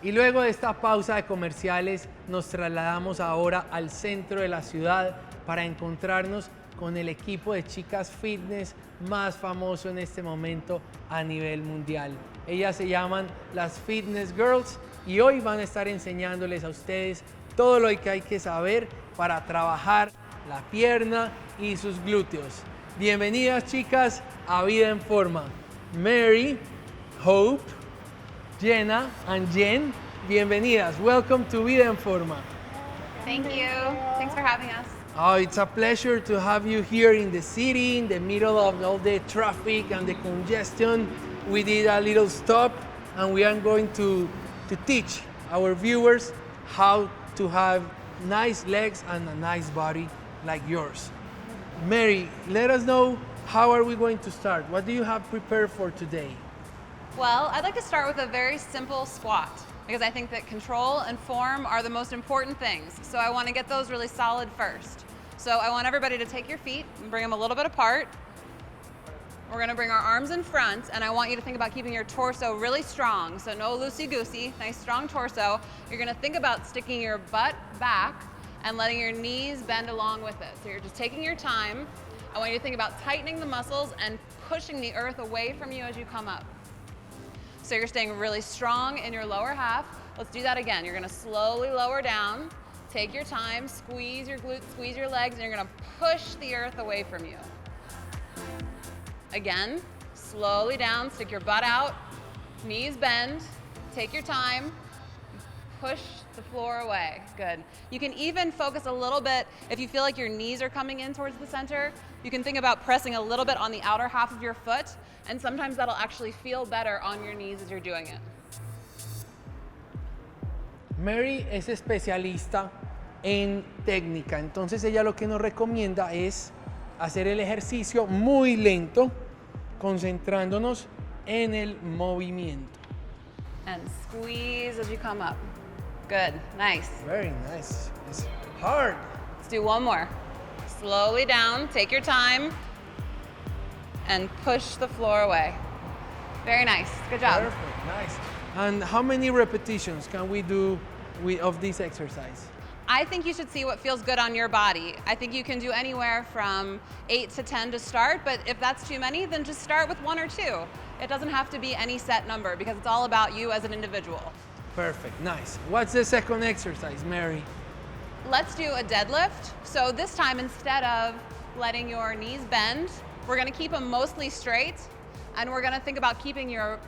Y luego de esta pausa de comerciales nos trasladamos ahora al centro de la ciudad para encontrarnos con el equipo de chicas fitness más famoso en este momento a nivel mundial. Ellas se llaman Las Fitness Gurls y hoy van a estar enseñándoles a ustedes todo lo que hay que saber para trabajar la pierna y sus glúteos. Bienvenidas chicas a Vida en Forma. Mary, Hope, Jenna and Jen, bienvenidas. Welcome to Vida en Forma. Thank you. Thanks for having us. Oh, it's a pleasure to have you here in the city, in the middle of all the traffic and the congestion. We did a little stop and we are going to teach our viewers how to have nice legs and a nice body like yours. Mary, let us know how are we going to start? What do you have prepared for today? Well, I'd like to start with a very simple squat because I think that control and form are the most important things. So I want to get those really solid first. So I want everybody to take your feet and bring them a little bit apart. We're going to bring our arms in front, and I want you to think about keeping your torso really strong. So no loosey-goosey, nice strong torso. You're going to think about sticking your butt back and letting your knees bend along with it. So you're just taking your time. I want you to think about tightening the muscles and pushing the earth away from you as you come up. So you're staying really strong in your lower half. Let's do that again. You're gonna slowly lower down, take your time, squeeze your glutes, squeeze your legs, and you're gonna push the earth away from you. Again, slowly down, stick your butt out, knees bend, take your time, push the floor away. Good. You can even focus a little bit, if you feel like your knees are coming in towards the center, you can think about pressing a little bit on the outer half of your foot, and sometimes that'll actually feel better on your knees as you're doing it. Mary es especialista en técnica, entonces ella lo que nos recomienda es hacer el ejercicio muy lento, concentrándonos en el movimiento. And squeeze as you come up. Good, nice. Very nice. It's hard. Let's do one more. Slowly down, take your time, and push the floor away. Very nice, good job. Perfect, nice. And how many repetitions can we do of this exercise? I think you should see what feels good on your body. I think you can do anywhere from 8 to 10 to start, but if that's too many, then just start with 1 or 2. It doesn't have to be any set number because it's all about you as an individual. Perfect, nice. What's the second exercise, Mary? Let's do a deadlift. So this time, instead of letting your knees bend, we're gonna keep them mostly straight, and we're gonna think about keeping your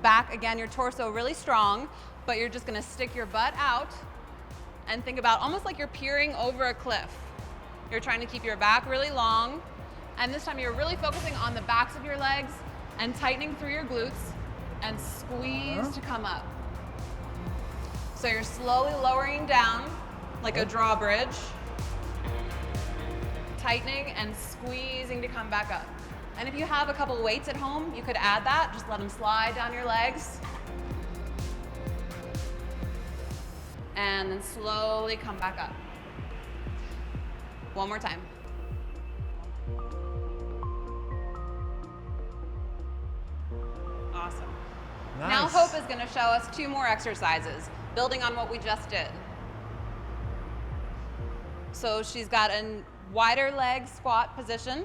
back, again, your torso really strong, but you're just gonna stick your butt out and think about almost like you're peering over a cliff. You're trying to keep your back really long, and this time you're really focusing on the backs of your legs and tightening through your glutes and squeeze to come up. So you're slowly lowering down like a drawbridge, tightening and squeezing to come back up. And if you have a couple weights at home, you could add that. Just let them slide down your legs. And then slowly come back up. One more time. Awesome. Nice. Now Hope is going to show us 2 more exercises, building on what we just did. So she's got a wider leg squat position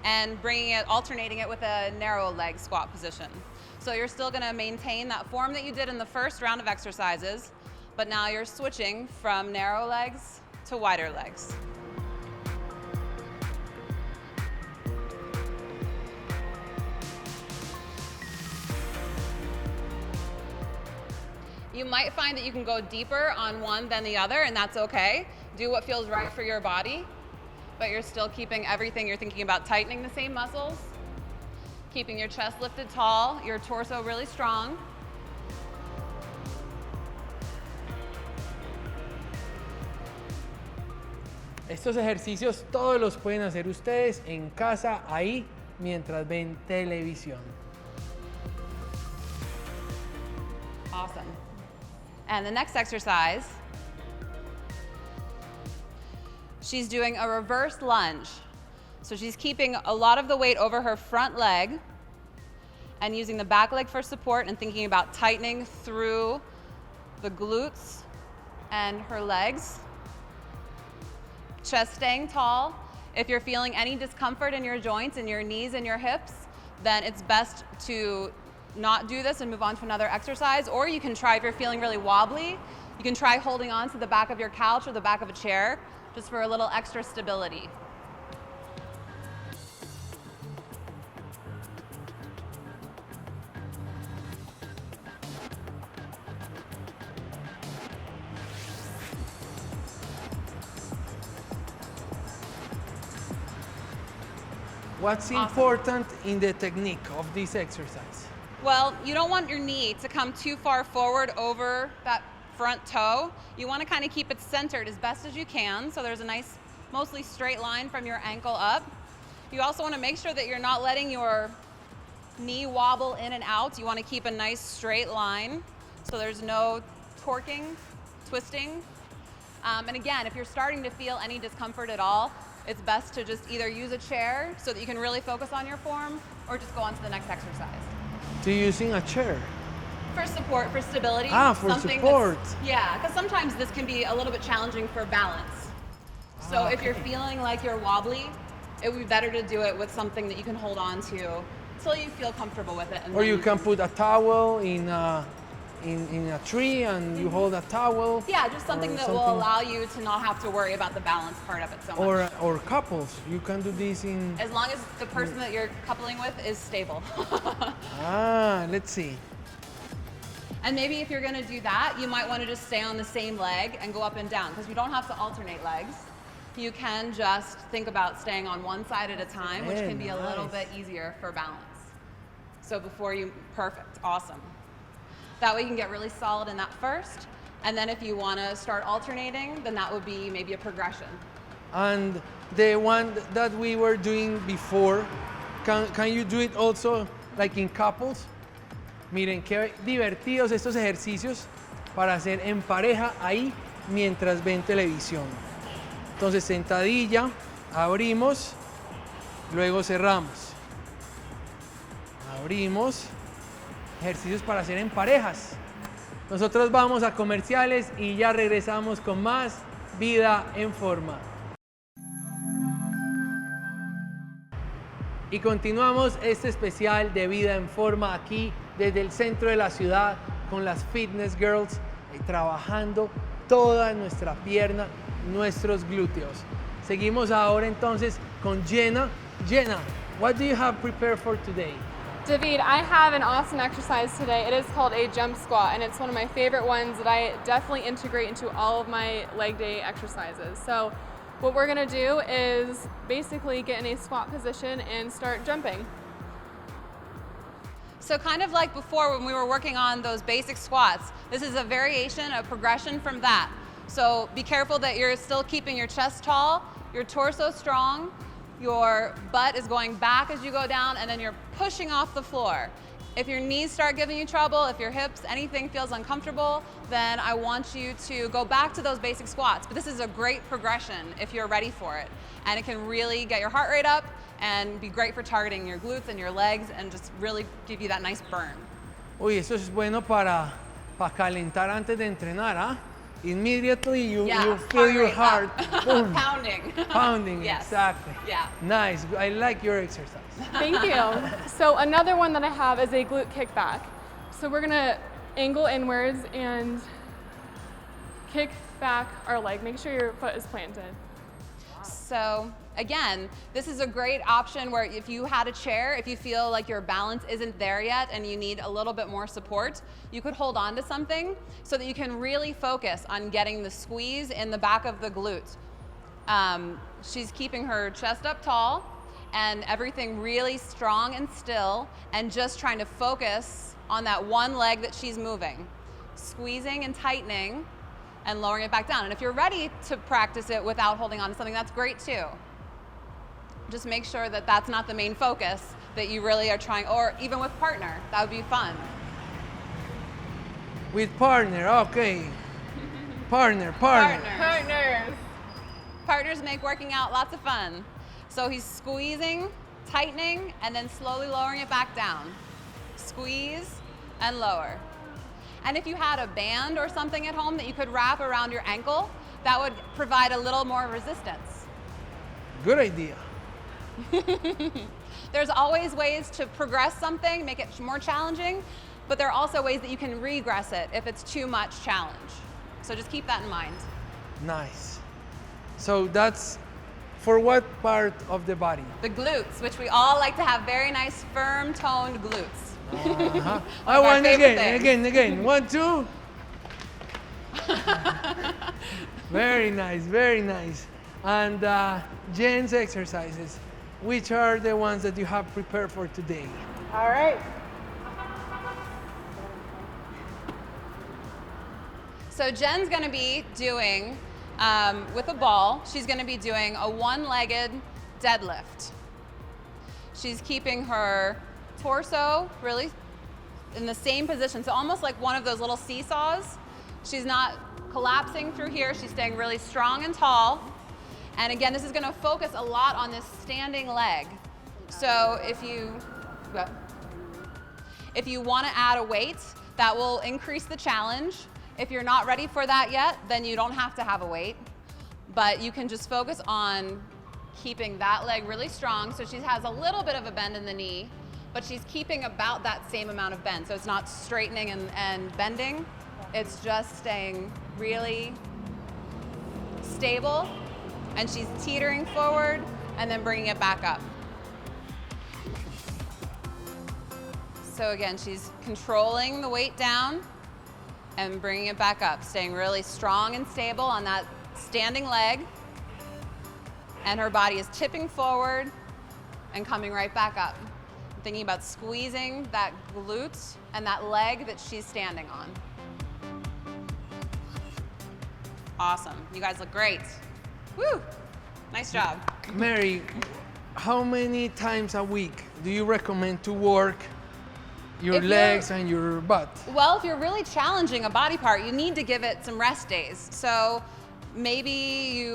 and alternating it with a narrow leg squat position. So you're still going to maintain that form that you did in the first round of exercises, but now you're switching from narrow legs to wider legs. You might find that you can go deeper on one than the other, and that's okay. Do what feels right for your body, but you're still keeping everything. You're thinking about tightening the same muscles, keeping your chest lifted tall, your torso really strong. Estos ejercicios todos los pueden hacer ustedes en casa, ahí, mientras ven televisión. Awesome. And the next exercise, she's doing a reverse lunge. So she's keeping a lot of the weight over her front leg and using the back leg for support and thinking about tightening through the glutes and her legs. Chest staying tall. If you're feeling any discomfort in your joints, in your knees and your hips, then it's best to not do this and move on to another exercise. Or you can try, if you're feeling really wobbly, you can try holding on to the back of your couch or the back of a chair just for a little extra stability. What's important in the technique of this exercise? Well, you don't want your knee to come too far forward over that front toe. You want to kind of keep it centered as best as you can, so there's a nice, mostly straight line from your ankle up. You also want to make sure that you're not letting your knee wobble in and out. You want to keep a nice straight line, so there's no torquing, twisting. And again, if you're starting to feel any discomfort at all, it's best to just either use a chair so that you can really focus on your form, or just go on to the next exercise. To using a chair? For support, for stability. For support. Yeah, because sometimes this can be a little bit challenging for balance. So if you're feeling like you're wobbly, it would be better to do it with something that you can hold on to until you feel comfortable with it. And or you can put a towel in a tree and you hold a towel. Yeah, just something that will allow you to not have to worry about the balance part of it so much. Or couples, you can do this in... As long as the person that you're coupling with is stable. Let's see. And maybe if you're gonna do that, you might wanna just stay on the same leg and go up and down, because you don't have to alternate legs. You can just think about staying on one side at a time, which can be a little bit easier for balance. So perfect, awesome. That way you can get really solid in that first, and then if you wanna start alternating, then that would be maybe a progression. And the one that we were doing before, can you do it also like in couples? Miren qué divertidos estos ejercicios para hacer en pareja ahí mientras ven televisión. Entonces sentadilla, abrimos, luego cerramos. Abrimos, ejercicios para hacer en parejas. Nosotros vamos a comerciales y ya regresamos con más Vida en Forma. Y continuamos este especial de Vida en Forma aquí desde el centro de la ciudad con las Fitness Girls, trabajando toda nuestra pierna, nuestros glúteos. Seguimos ahora entonces con Jenna. Jenna, what do you have prepared for today? David, I have an awesome exercise today. It is called a jump squat, and it's one of my favorite ones that I definitely integrate into all of my leg day exercises. So what we're gonna do is basically get in a squat position and start jumping. So kind of like before when we were working on those basic squats, this is a variation, a progression from that. So be careful that you're still keeping your chest tall, your torso strong, your butt is going back as you go down, and then you're pushing off the floor. If your knees start giving you trouble, if your hips, anything feels uncomfortable, then I want you to go back to those basic squats. But this is a great progression if you're ready for it. And it can really get your heart rate up and be great for targeting your glutes and your legs and just really give you that nice burn. Uy, eso es bueno para calentar antes de entrenar, ¿ah? Immediately you feel your heart boom, pounding. Yes. Exactly. Yeah. Nice. I like your exercise. Thank you. So another one that I have is a glute kickback. So we're gonna angle inwards and kick back our leg. Make sure your foot is planted. So again, this is a great option where if you had a chair, if you feel like your balance isn't there yet and you need a little bit more support, you could hold on to something so that you can really focus on getting the squeeze in the back of the glute. She's keeping her chest up tall and everything really strong and still, and just trying to focus on that one leg that she's moving, squeezing and tightening and lowering it back down. And if you're ready to practice it without holding on to something, that's great too. Just make sure that that's not the main focus, that you really are trying, or even with partner, that would be fun. With partner, okay. Partners. Partners make working out lots of fun. So he's squeezing, tightening, and then slowly lowering it back down. Squeeze and lower. And if you had a band or something at home that you could wrap around your ankle, that would provide a little more resistance. Good idea. There's always ways to progress something, make it more challenging, but there are also ways that you can regress it if it's too much challenge. So just keep that in mind. Nice. So that's for what part of the body? The glutes, which we all like to have very nice, firm, toned glutes. Uh-huh. I want again. 1, 2. Very nice, very nice. And Jen's exercises, which are the ones that you have prepared for today? All right. So Jen's gonna be doing, with a ball, she's gonna be doing a one-legged deadlift. She's keeping her torso really in the same position, so almost like one of those little seesaws. She's not collapsing through here, she's staying really strong and tall. And again, this is gonna focus a lot on this standing leg. So if you wanna add a weight, that will increase the challenge. If you're not ready for that yet, then you don't have to have a weight, but you can just focus on keeping that leg really strong. So she has a little bit of a bend in the knee, but she's keeping about that same amount of bend. So it's not straightening and bending, it's just staying really stable, and she's teetering forward and then bringing it back up. So again, she's controlling the weight down and bringing it back up, staying really strong and stable on that standing leg. And her body is tipping forward and coming right back up. I'm thinking about squeezing that glute and that leg that she's standing on. Awesome, you guys look great. Woo, nice job. Mary, how many times a week do you recommend to work your legs and your butt? Well, if you're really challenging a body part, you need to give it some rest days. So maybe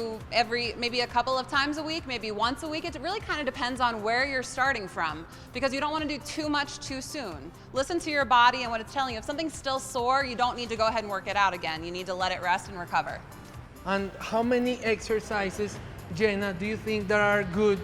maybe a couple of times a week, maybe once a week. It really kind of depends on where you're starting from, because you don't want to do too much too soon. Listen to your body and what it's telling you. If something's still sore, you don't need to go ahead and work it out again. You need to let it rest and recover. And how many exercises, Jenna, do you think that are good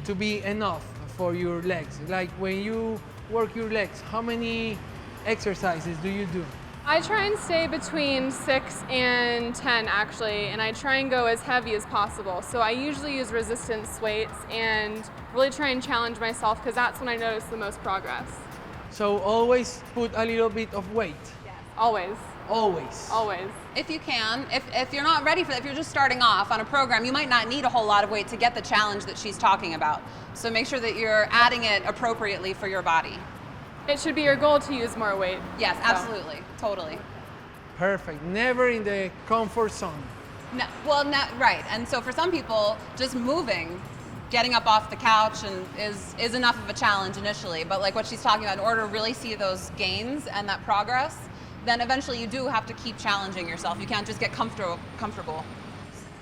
to be enough for your legs? Like when you work your legs, how many exercises do you do? I try and stay between 6 and 10 actually, and I try and go as heavy as possible. So I usually use resistance weights and really try and challenge myself, because that's when I notice the most progress. So always put a little bit of weight? Yes. Always. Always? Always. If you can, if you're not ready for that, if you're just starting off on a program, you might not need a whole lot of weight to get the challenge that she's talking about. So make sure that you're adding it appropriately for your body. It should be your goal to use more weight. Yes, absolutely, totally. Perfect, never in the comfort zone. No, well, right, and so for some people, just moving, getting up off the couch is enough of a challenge initially, but like what she's talking about, in order to really see those gains and that progress, then eventually you do have to keep challenging yourself. You can't just get comfortable.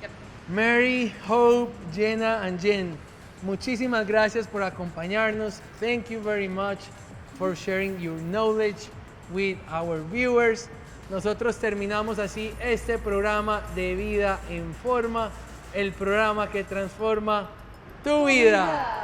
Yep. Mary, Hope, Jenna, and Jen, muchísimas gracias por acompañarnos. Thank you very much for sharing your knowledge with our viewers. Nosotros terminamos así este programa de Vida en Forma, el programa que transforma tu vida.